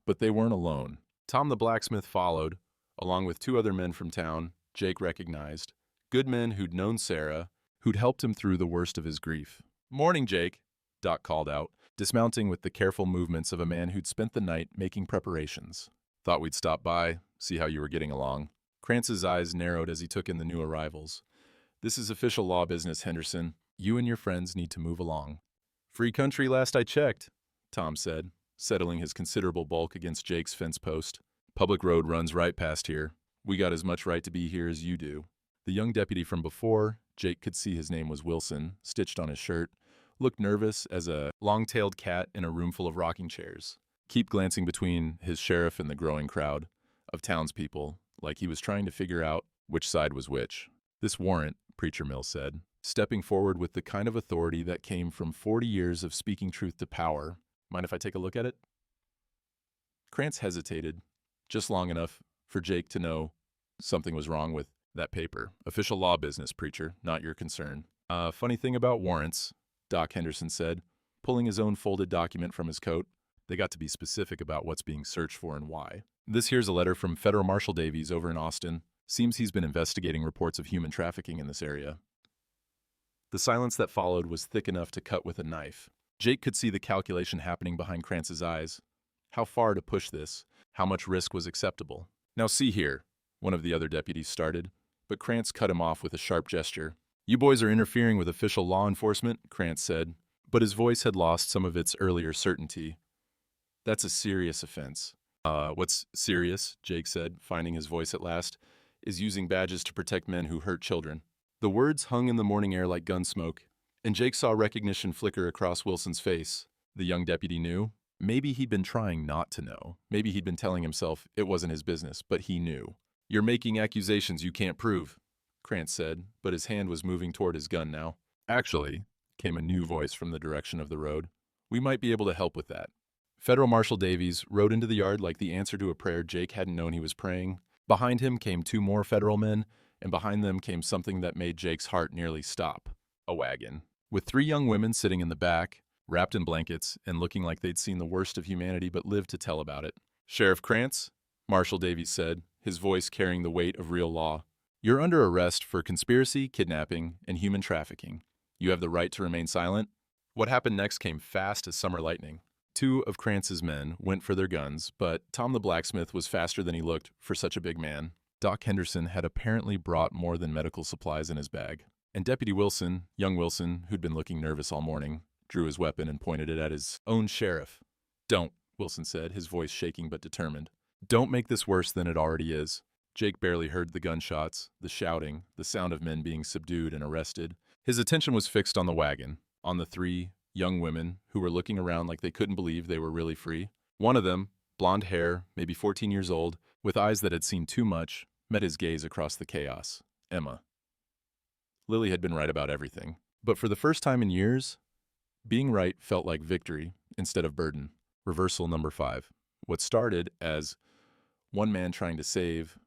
But they weren't alone. Tom the blacksmith followed, along with 2 other men from town Jake recognized, good men who'd known Sarah, who'd helped him through the worst of his grief. Morning, Jake, Doc called out, dismounting with the careful movements of a man who'd spent the night making preparations. Thought we'd stop by, see how you were getting along. Krantz's eyes narrowed as he took in the new arrivals. This is official law business, Henderson. You and your friends need to move along. Free country last I checked, Tom said, settling his considerable bulk against Jake's fence post. Public road runs right past here. We got as much right to be here as you do. The young deputy from before, Jake could see his name was Wilson, stitched on his shirt, looked nervous as a long-tailed cat in a room full of rocking chairs. Keep glancing between his sheriff and the growing crowd of townspeople, like he was trying to figure out which side was which. This warrant, Preacher Mills said, stepping forward with the kind of authority that came from 40 years of speaking truth to power. Mind if I take a look at it? Krantz hesitated, just long enough for Jake to know something was wrong with that paper. Official law business, Preacher, not your concern. Funny thing about warrants, Doc Henderson said, pulling his own folded document from his coat. They got to be specific about what's being searched for and why. This here's a letter from Federal Marshal Davies over in Austin. Seems he's been investigating reports of human trafficking in this area. The silence that followed was thick enough to cut with a knife. Jake could see the calculation happening behind Krantz's eyes. How far to push this? How much risk was acceptable? Now see here, one of the other deputies started, but Krantz cut him off with a sharp gesture. You boys are interfering with official law enforcement, Krantz said, but his voice had lost some of its earlier certainty. That's a serious offense. What's serious, Jake said, finding his voice at last, is using badges to protect men who hurt children. The words hung in the morning air like gun smoke, and Jake saw recognition flicker across Wilson's face. The young deputy knew. Maybe he'd been trying not to know. Maybe he'd been telling himself it wasn't his business, but he knew. "You're making accusations you can't prove," Krantz said, but his hand was moving toward his gun now. "Actually," came a new voice from the direction of the road, "we might be able to help with that." Federal Marshal Davies rode into the yard like the answer to a prayer Jake hadn't known he was praying. Behind him came two more federal men, and behind them came something that made Jake's heart nearly stop. A wagon. With three young women sitting in the back, wrapped in blankets and looking like they'd seen the worst of humanity but lived to tell about it. "Sheriff Krantz," Marshal Davies said, his voice carrying the weight of real law, "you're under arrest for conspiracy, kidnapping, and human trafficking. You have the right to remain silent." What happened next came fast as summer lightning. Two of Krantz's men went for their guns, but Tom the blacksmith was faster than he looked for such a big man. Doc Henderson had apparently brought more than medical supplies in his bag. And Deputy Wilson, young Wilson, who'd been looking nervous all morning, drew his weapon and pointed it at his own sheriff. "Don't," Wilson said, his voice shaking but determined. "Don't make this worse than it already is." Jake barely heard the gunshots, the shouting, the sound of men being subdued and arrested. His attention was fixed on the wagon, on the three young women who were looking around like they couldn't believe they were really free. One of them, blonde hair, maybe 14 years old, with eyes that had seen too much, met his gaze across the chaos. Emma. Lily had been right about everything. But for the first time in years, being right felt like victory instead of burden. Reversal number 5. What started as one man trying to save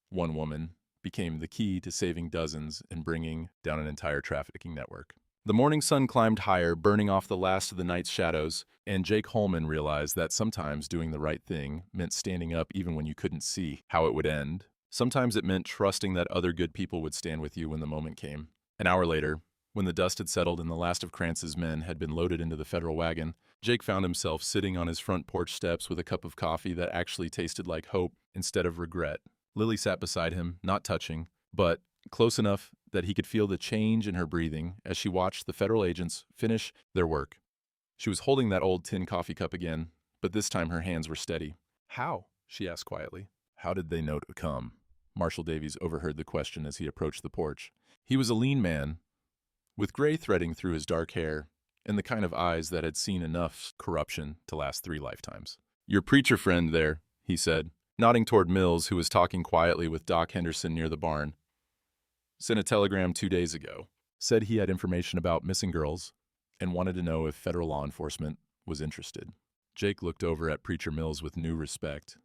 one woman became the key to saving dozens and bringing down an entire trafficking network. The morning sun climbed higher, burning off the last of the night's shadows, and Jake Holman realized that sometimes doing the right thing meant standing up even when you couldn't see how it would end. Sometimes it meant trusting that other good people would stand with you when the moment came. An hour later, when the dust had settled and the last of Krantz's men had been loaded into the federal wagon, Jake found himself sitting on his front porch steps with a cup of coffee that actually tasted like hope instead of regret. Lily sat beside him, not touching, but close enough that he could feel the change in her breathing as she watched the federal agents finish their work. She was holding that old tin coffee cup again, but this time her hands were steady. "How?" she asked quietly. "How did they know to come?" Marshal Davies overheard the question as he approached the porch. He was a lean man, with gray threading through his dark hair, and the kind of eyes that had seen enough corruption to last 3 lifetimes. "Your preacher friend there," he said, nodding toward Mills, who was talking quietly with Doc Henderson near the barn. "Sent a telegram 2 days ago. Said he had information about missing girls and wanted to know if federal law enforcement was interested." Jake looked over at Preacher Mills with new respect.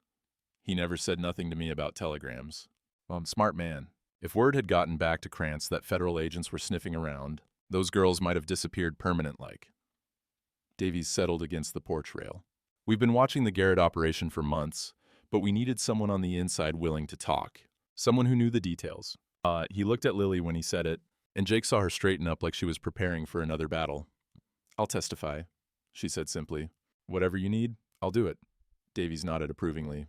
"He never said nothing to me about telegrams." "Well, smart man. If word had gotten back to Krantz that federal agents were sniffing around, those girls might have disappeared permanent-like." Davies settled against the porch rail. "We've been watching the Garrett operation for months, but we needed someone on the inside willing to talk. Someone who knew the details." He looked at Lily when he said it, and Jake saw her straighten up like she was preparing for another battle. "I'll testify," she said simply. "Whatever you need, I'll do it." Davies nodded approvingly.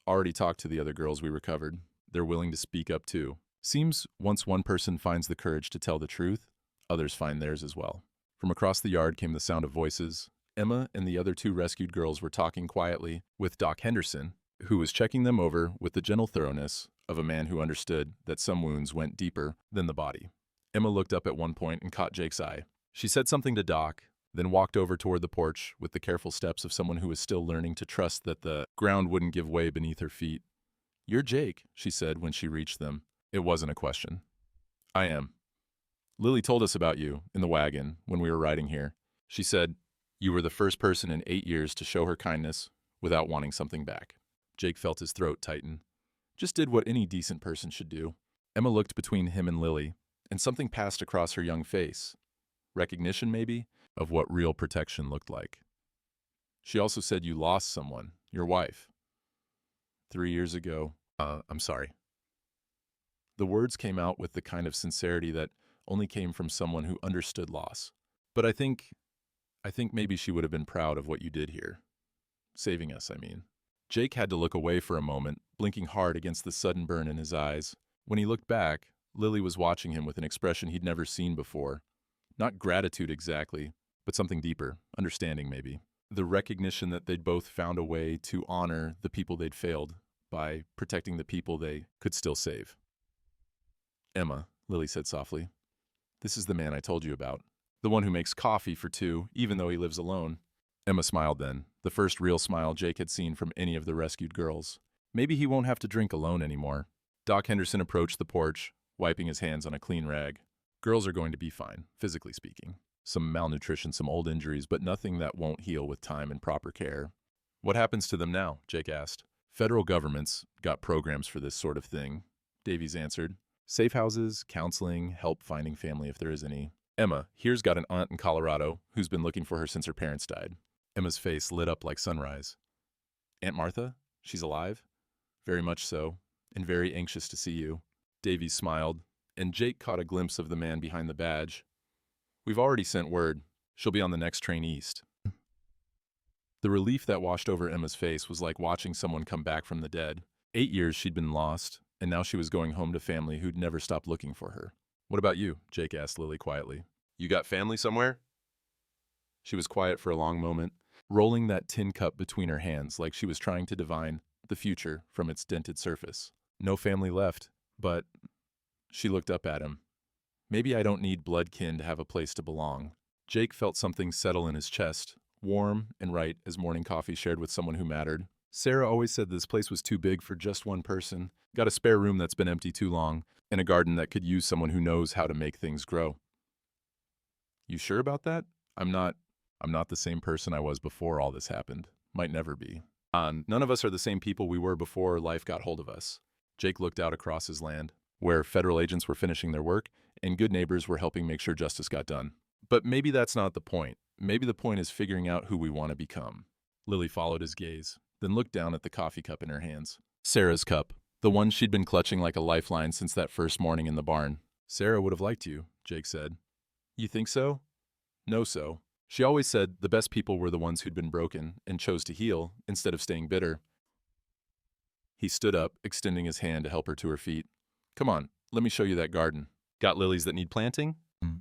"Already talked to the other girls we recovered. They're willing to speak up too. Seems once one person finds the courage to tell the truth, others find theirs as well." From across the yard came the sound of voices. Emma and the other 2 rescued girls were talking quietly with Doc Henderson, who was checking them over with the gentle thoroughness of a man who understood that some wounds went deeper than the body. Emma looked up at one point and caught Jake's eye. She said something to Doc, then walked over toward the porch with the careful steps of someone who was still learning to trust that the ground wouldn't give way beneath her feet. "You're Jake," she said when she reached them. It wasn't a question. "I am. Lily told us about you in the wagon when we were riding here. She said you were the first person in 8 years to show her kindness without wanting something back." Jake felt his throat tighten. Just did what any decent person should do. Emma looked between him and Lily, and something passed across her young face. Recognition, maybe, of what real protection looked like. "She also said you lost someone, your wife. 3 years ago. I'm sorry." The words came out with the kind of sincerity that only came from someone who understood loss. "But I think maybe she would have been proud of what you did here. Saving us, I mean." Jake had to look away for a moment, blinking hard against the sudden burn in his eyes. When he looked back, Lily was watching him with an expression he'd never seen before. Not gratitude exactly, but something deeper, understanding maybe. The recognition that they'd both found a way to honor the people they'd failed by protecting the people they could still save. Emma, Lily said softly, this is the man I told you about. The one who makes coffee for two, even though he lives alone. Emma smiled then, the first real smile Jake had seen from any of the rescued girls. Maybe he won't have to drink alone anymore. Doc Henderson approached the porch, wiping his hands on a clean rag. Girls are going to be fine, physically speaking. Some malnutrition, some old injuries, but nothing that won't heal with time and proper care. What happens to them now? Jake asked. Federal governments got programs for this sort of thing, Davies answered. Safe houses, counseling, help finding family if there is any. Emma, here's got an aunt in Colorado who's been looking for her since her parents died. Emma's face lit up like sunrise. Aunt Martha? She's alive? Very much so, and very anxious to see you. Davies smiled, and Jake caught a glimpse of the man behind the badge. We've already sent word. She'll be on the next train east. The relief that washed over Emma's face was like watching someone come back from the dead. 8 years she'd been lost, and now she was going home to family who'd never stopped looking for her. What about you? Jake asked Lily quietly. You got family somewhere? She was quiet for a long moment, rolling that tin cup between her hands like she was trying to divine the future from its dented surface. No family left, but she looked up at him. Maybe I don't need blood kin to have a place to belong. Jake felt something settle in his chest, warm and right as morning coffee shared with someone who mattered. Sarah always said this place was too big for just one person. Got a spare room that's been empty too long, and a garden that could use someone who knows how to make things grow. You sure about that? I'm not the same person I was before all this happened. Might never be. None of us are the same people we were before life got hold of us. Jake looked out across his land, where federal agents were finishing their work, and good neighbors were helping make sure justice got done. But maybe that's not the point. Maybe the point is figuring out who we want to become. Lily followed his gaze, then looked down at the coffee cup in her hands. Sarah's cup, the one she'd been clutching like a lifeline since that first morning in the barn. Sarah would have liked you, Jake said. You think so? No so. She always said the best people were the ones who'd been broken and chose to heal instead of staying bitter. He stood up, extending his hand to help her to her feet. Come on, let me show you that garden. Got lilies that need planting?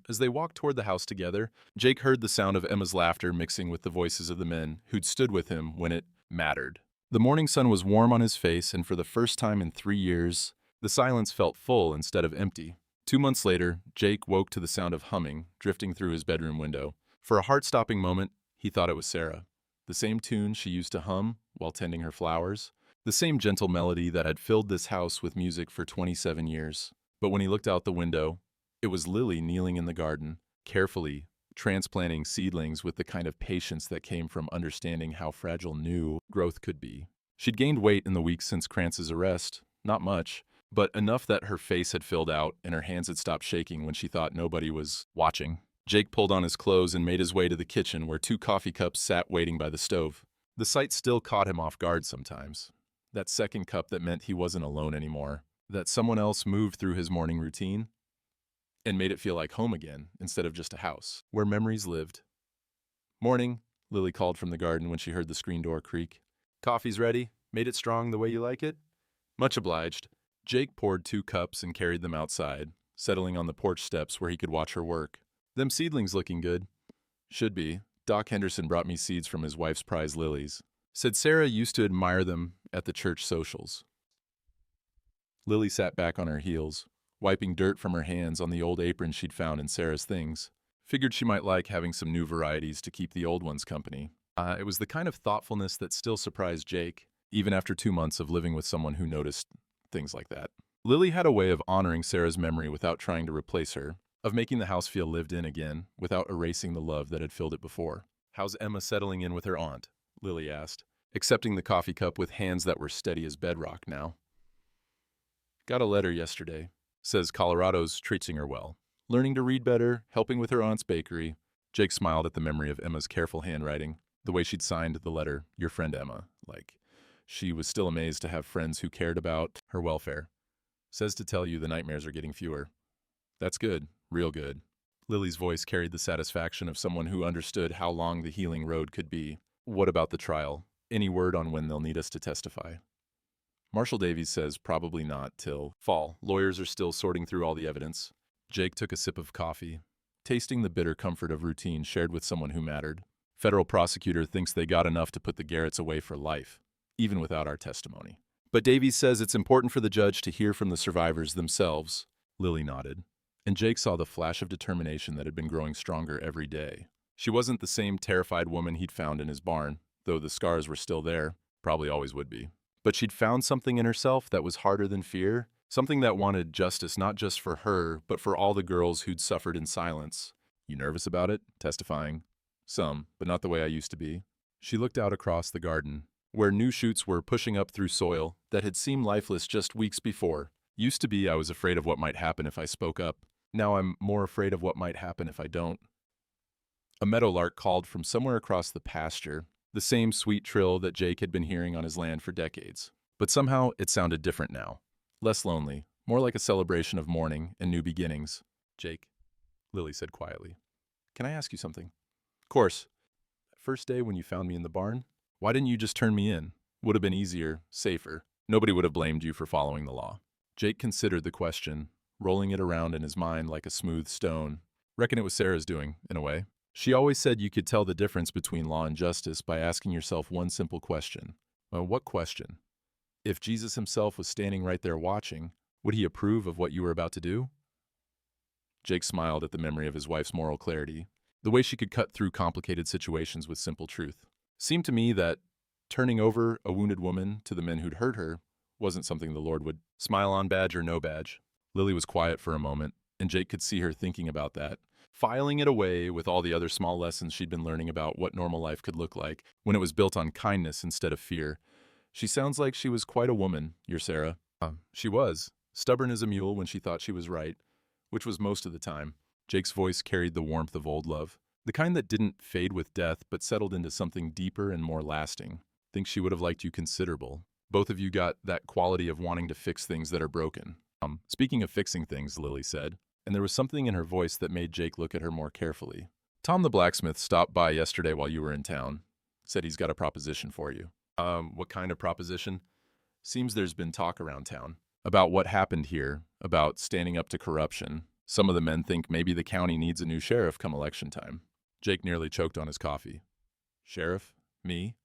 As they walked toward the house together, Jake heard the sound of Emma's laughter mixing with the voices of the men who'd stood with him when it mattered. The morning sun was warm on his face, and for the first time in 3 years, the silence felt full instead of empty. 2 months later, Jake woke to the sound of humming drifting through his bedroom window. For a heart-stopping moment, he thought it was Sarah. The same tune she used to hum while tending her flowers. The same gentle melody that had filled this house with music for 27 years. But when he looked out the window, it was Lily kneeling in the garden, carefully transplanting seedlings with the kind of patience that came from understanding how fragile new growth could be. She'd gained weight in the weeks since Krantz's arrest, not much, but enough that her face had filled out and her hands had stopped shaking when she thought nobody was watching. Jake pulled on his clothes and made his way to the kitchen where 2 coffee cups sat waiting by the stove. The sight still caught him off guard sometimes. That second cup that meant he wasn't alone anymore, that someone else moved through his morning routine and made it feel like home again instead of just a house where memories lived. Morning, Lily called from the garden when she heard the screen door creak. Coffee's ready? Made it strong the way you like it? Much obliged. Jake poured 2 cups and carried them outside, settling on the porch steps where he could watch her work. Them seedlings looking good. Should be. Doc Henderson brought me seeds from his wife's prize lilies. Said Sarah used to admire them at the church socials. Lily sat back on her heels, wiping dirt from her hands on the old apron she'd found in Sarah's things. Figured she might like having some new varieties to keep the old ones company. It was the kind of thoughtfulness that still surprised Jake, even after 2 months of living with someone who noticed things like that. Lily had a way of honoring Sarah's memory without trying to replace her, of making the house feel lived in again without erasing the love that had filled it before. How's Emma settling in with her aunt? Lily asked, accepting the coffee cup with hands that were steady as bedrock now. Got a letter yesterday. Says Colorado's treating her well. Learning to read better, helping with her aunt's bakery. Jake smiled at the memory of Emma's careful handwriting, the way she'd signed the letter, your friend Emma, like she was still amazed to have friends who cared about her welfare. Says to tell you the nightmares are getting fewer. That's good, real good. Lily's voice carried the satisfaction of someone who understood how long the healing road could be. What about the trial? Any word on when they'll need us to testify? Marshal Davies says probably not till fall. Lawyers are still sorting through all the evidence. Jake took a sip of coffee, tasting the bitter comfort of routine shared with someone who mattered. Federal prosecutor thinks they got enough to put the Garretts away for life, even without our testimony. But Davies says it's important for the judge to hear from the survivors themselves. Lily nodded, and Jake saw the flash of determination that had been growing stronger every day. She wasn't the same terrified woman he'd found in his barn, though the scars were still there, probably always would be. But she'd found something in herself that was harder than fear, something that wanted justice not just for her, but for all the girls who'd suffered in silence. "You nervous about it?" Testifying. "Some, but not the way I used to be." She looked out across the garden, where new shoots were pushing up through soil that had seemed lifeless just weeks before. "Used to be I was afraid of what might happen if I spoke up. Now I'm more afraid of what might happen if I don't." A meadowlark called from somewhere across the pasture, the same sweet trill that Jake had been hearing on his land for decades. But somehow it sounded different now. Less lonely, more like a celebration of morning and new beginnings. "Jake," Lily said quietly, "can I ask you something?" "Of course." "That first day when you found me in the barn, why didn't you just turn me in? Would have been easier, safer. Nobody would have blamed you for following the law." Jake considered the question, rolling it around in his mind like a smooth stone. "Reckon it was Sarah's doing, in a way. She always said you could tell the difference between law and justice by asking yourself one simple question." "Well, what question?" "If Jesus himself was standing right there watching, would he approve of what you were about to do?" Jake smiled at the memory of his wife's moral clarity, the way she could cut through complicated situations with simple truth. Seemed to me that turning over a wounded woman to the men who'd hurt her wasn't something the Lord would smile on, badge or no badge. Lily was quiet for a moment, and Jake could see her thinking about that, filing it away with all the other small lessons she'd been learning about what normal life could look like when it was built on kindness instead of fear. "She sounds like she was quite a woman, your Sarah." She was. Stubborn as a mule when she thought she was right, which was most of the time. Jake's voice carried the warmth of old love, the kind that didn't fade with death but settled into something deeper and more lasting. "Think she would have liked you considerable. Both of you got that quality of wanting to fix things that are broken." Speaking of fixing things," Lily said, and there was something in her voice that made Jake look at her more carefully. "Tom the blacksmith stopped by yesterday while you were in town. Said he's got a proposition for you." What kind of proposition?" "Seems there's been talk around town about what happened here, about standing up to corruption. Some of the men think maybe the county needs a new sheriff come election time." Jake nearly choked on his coffee. "Sheriff? Me?"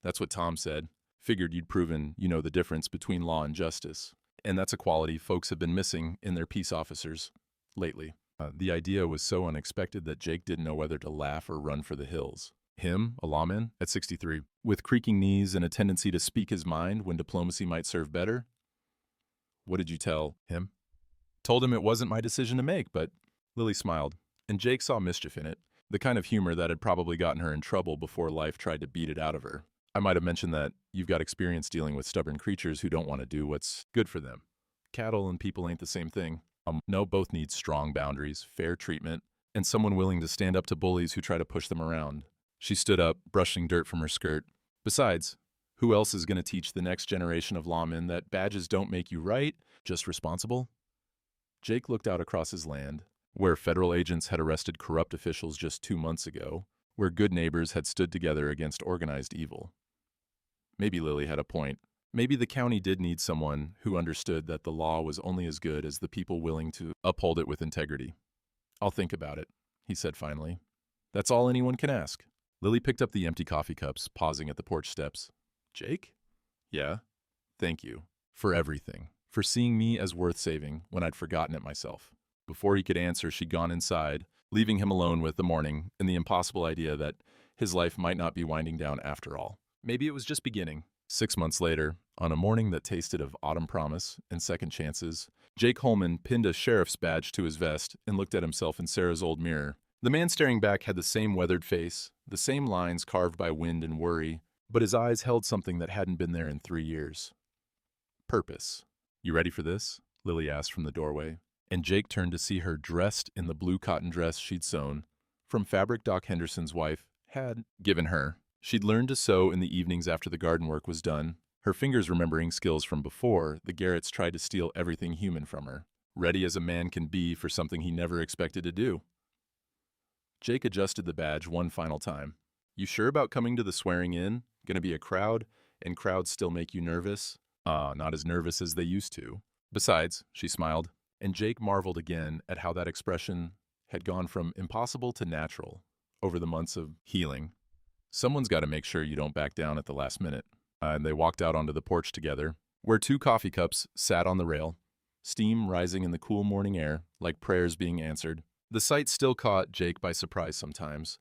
"That's what Tom said. Figured you'd proven you know the difference between law and justice. And that's a quality folks have been missing in their peace officers lately." The idea was so unexpected that Jake didn't know whether to laugh or run for the hills. Him, a lawman, at 63, with creaking knees and a tendency to speak his mind when diplomacy might serve better? "What did you tell him?" "Told him it wasn't my decision to make, but..." Lily smiled, and Jake saw mischief in it, the kind of humor that had probably gotten her in trouble before life tried to beat it out of her. "I might have mentioned that you've got experience dealing with stubborn creatures who don't want to do what's good for them. Cattle and people ain't the same thing. No, both need strong boundaries, fair treatment, and someone willing to stand up to bullies who try to push them around." She stood up, brushing dirt from her skirt. "Besides, who else is going to teach the next generation of lawmen that badges don't make you right, just responsible?" Jake looked out across his land, where federal agents had arrested corrupt officials just 2 months ago, where good neighbors had stood together against organized evil. Maybe Lily had a point. Maybe the county did need someone who understood that the law was only as good as the people willing to uphold it with integrity. "I'll think about it," he said finally. "That's all anyone can ask." Lily picked up the empty coffee cups, pausing at the porch steps. "Jake?" "Yeah? Thank you. For everything. For seeing me as worth saving when I'd forgotten it myself." Before he could answer, she'd gone inside, leaving him alone with the morning and the impossible idea that his life might not be winding down after all. Maybe it was just beginning. 6 months later, on a morning that tasted of autumn promise and second chances, Jake Holman pinned a sheriff's badge to his vest and looked at himself in Sarah's old mirror. The man staring back had the same weathered face, the same lines carved by wind and worry, but his eyes held something that hadn't been there in 3 years. Purpose. "You ready for this?" Lily asked from the doorway, and Jake turned to see her dressed in the blue cotton dress she'd sewn from fabric Doc Henderson's wife had given her. She'd learned to sew in the evenings after the garden work was done, her fingers remembering skills from before the Garretts tried to steal everything human from her, ready as a man can be for something he never expected to do. Jake adjusted the badge one final time. "You sure about coming to the swearing in? Gonna be a crowd, and crowds still make you nervous?" Not as nervous as they used to. "Besides," she smiled, and Jake marveled again at how that expression had gone from impossible to natural over the months of healing. Someone's got to make sure you don't back down at the last minute. And they walked out onto the porch together, where two coffee cups sat on the rail, steam rising in the cool morning air like prayers being answered. The sight still caught Jake by surprise sometimes.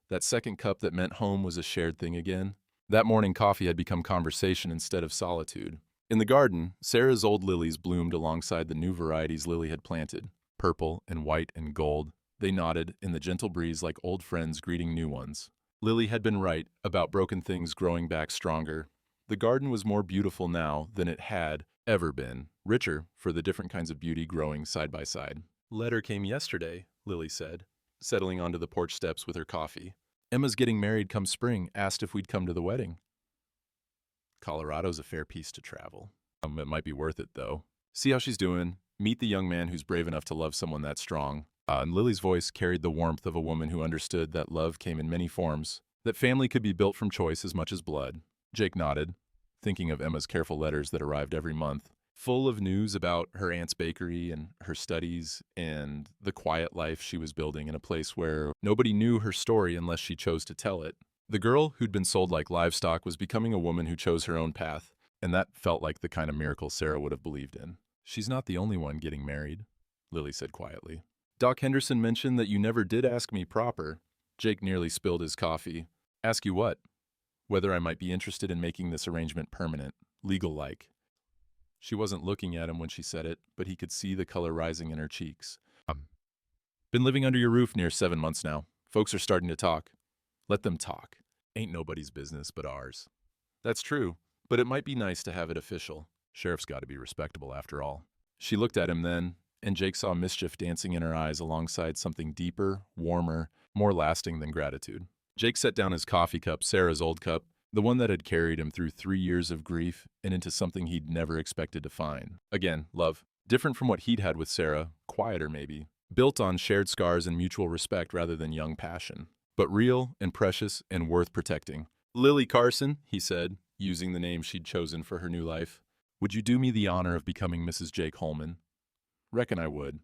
That second cup that meant home was a shared thing again. That morning coffee had become conversation instead of solitude. In the garden, Sarah's old lilies bloomed alongside the new varieties Lily had planted. Purple and white and gold, they nodded in the gentle breeze like old friends greeting new ones. Lily had been right about broken things growing back stronger. The garden was more beautiful now than it had ever been, richer for the different kinds of beauty growing side by side. "Letter came yesterday," Lily said, settling onto the porch steps with her coffee. "Emma's getting married come spring, asked if we'd come to the wedding." Colorado's a fair piece to travel. It might be worth it, though. See how she's doing. Meet the young man who's brave enough to love someone that strong. And Lily's voice carried the warmth of a woman who understood that love came in many forms, that family could be built from choice as much as blood. Jake nodded, thinking of Emma's careful letters that arrived every month, full of news about her aunt's bakery and her studies and the quiet life she was building in a place where nobody knew her story unless she chose to tell it. The girl who'd been sold like livestock was becoming a woman who chose her own path, and that felt like the kind of miracle Sarah would have believed in. "She's not the only one getting married," Lily said quietly. "Doc Henderson mentioned that you never did ask me proper." Jake nearly spilled his coffee. "Ask you what?" "Whether I might be interested in making this arrangement permanent, legal-like." She wasn't looking at him when she said it, but he could see the color rising in her cheeks. "Been living under your roof near 7 months now. Folks are starting to talk." "Let them talk. Ain't nobody's business but ours." "That's true, but it might be nice to have it official. Sheriff's got to be respectable after all." She looked at him then, and Jake saw mischief dancing in her eyes alongside something deeper, warmer, more lasting than gratitude. Jake set down his coffee cup, Sarah's old cup, the one that had carried him through 3 years of grief and into something he'd never expected to find. Again, love. Different from what he'd had with Sarah, quieter maybe, built on shared scars and mutual respect rather than young passion. But real and precious and worth protecting. "Lily Carson," he said, using the name she'd chosen for her new life, "would you do me the honor of becoming Mrs. Jake Holman?" "Reckon I would,"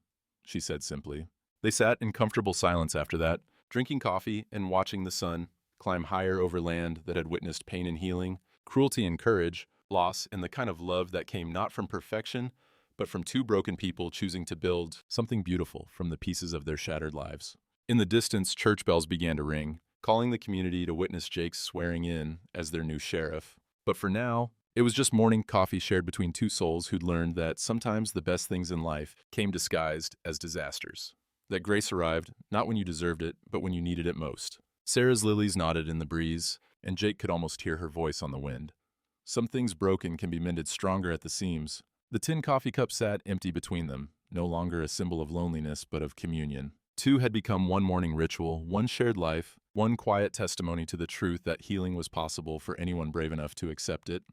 she said simply. They sat in comfortable silence after that, drinking coffee and watching the sun climb higher over land that had witnessed pain and healing, cruelty and courage, loss and the kind of love that came not from perfection, but from two broken people choosing to build something beautiful from the pieces of their shattered lives. In the distance, church bells began to ring, calling the community to witness Jake's swearing in as their new sheriff. But for now, it was just morning coffee shared between two souls who'd learned that sometimes the best things in life came disguised as disasters. That grace arrived, not when you deserved it, but when you needed it most. Sarah's lilies nodded in the breeze, and Jake could almost hear her voice on the wind. Some things broken can be mended stronger at the seams. The tin coffee cup sat empty between them, no longer a symbol of loneliness, but of communion. Two had become one morning ritual, one shared life, one quiet testimony to the truth that healing was possible for anyone brave enough to accept it.